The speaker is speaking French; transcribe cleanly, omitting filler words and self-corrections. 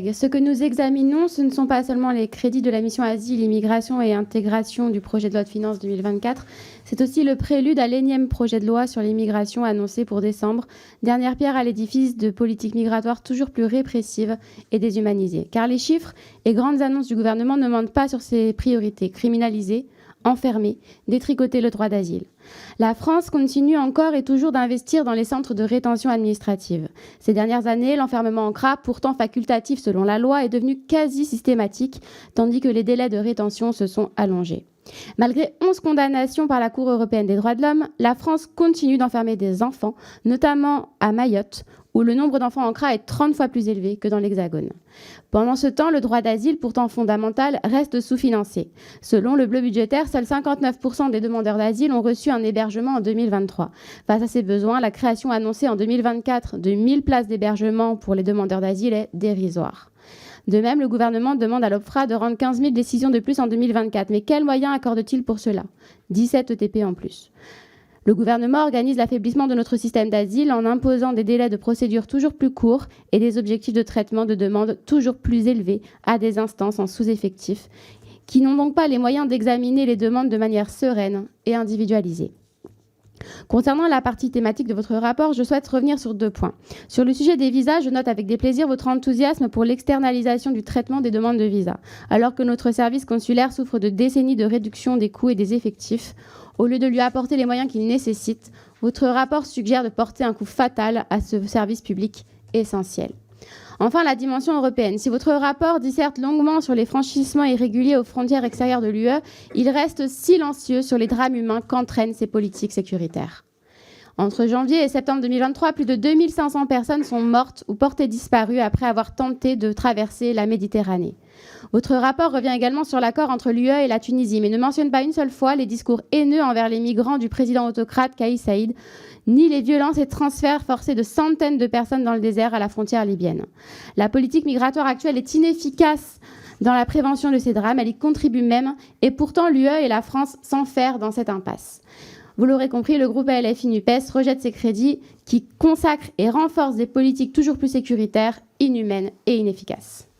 collègues, ce que nous examinons, ce ne sont pas seulement les crédits de la mission Asile, Immigration et Intégration du projet de loi de finances 2024, c'est aussi le prélude à l'énième projet de loi sur l'immigration annoncé pour décembre, dernière pierre à l'édifice de politiques migratoires toujours plus répressives et déshumanisées. Car les chiffres et grandes annonces du gouvernement ne mentent pas sur ses priorités: criminaliser, enfermer, détricoter le droit d'asile. La France continue encore et toujours d'investir dans les centres de rétention administrative. Ces dernières années, l'enfermement en CRA, pourtant facultatif selon la loi, est devenu quasi systématique, tandis que les délais de rétention se sont allongés. Malgré 11 condamnations par la Cour européenne des droits de l'homme, la France continue d'enfermer des enfants, notamment à Mayotte, où le nombre d'enfants en CRA est 30 fois plus élevé que dans l'Hexagone. Pendant ce temps, le droit d'asile, pourtant fondamental, reste sous-financé. Selon le bleu budgétaire, seuls 59% des demandeurs d'asile ont reçu un hébergement en 2023. Face à ces besoins, la création annoncée en 2024 de 1000 places d'hébergement pour les demandeurs d'asile est dérisoire. De même, le gouvernement demande à l'OFPRA de rendre 15 000 décisions de plus en 2024. Mais quels moyens accorde-t-il pour cela? 17 ETP en plus. Le gouvernement organise l'affaiblissement de notre système d'asile en imposant des délais de procédure toujours plus courts et des objectifs de traitement de demandes toujours plus élevés à des instances en sous-effectif qui n'ont donc pas les moyens d'examiner les demandes de manière sereine et individualisée. Concernant la partie thématique de votre rapport, je souhaite revenir sur 2 points. Sur le sujet des visas, je note avec déplaisir votre enthousiasme pour l'externalisation du traitement des demandes de visa. Alors que notre service consulaire souffre de décennies de réduction des coûts et des effectifs, au lieu de lui apporter les moyens qu'il nécessite, votre rapport suggère de porter un coup fatal à ce service public essentiel. Enfin, la dimension européenne. Si votre rapport disserte longuement sur les franchissements irréguliers aux frontières extérieures de l'UE, il reste silencieux sur les drames humains qu'entraînent ces politiques sécuritaires. Entre janvier et septembre 2023, plus de 2500 personnes sont mortes ou portées disparues après avoir tenté de traverser la Méditerranée. Votre rapport revient également sur l'accord entre l'UE et la Tunisie, mais ne mentionne pas une seule fois les discours haineux envers les migrants du président autocrate Kais Saïed, ni les violences et transferts forcés de centaines de personnes dans le désert à la frontière libyenne. La politique migratoire actuelle est inefficace dans la prévention de ces drames, elle y contribue même, et pourtant l'UE et la France s'enferment dans cette impasse. Vous l'aurez compris, le groupe LFI-NUPES rejette ces crédits qui consacrent et renforcent des politiques toujours plus sécuritaires, inhumaines et inefficaces.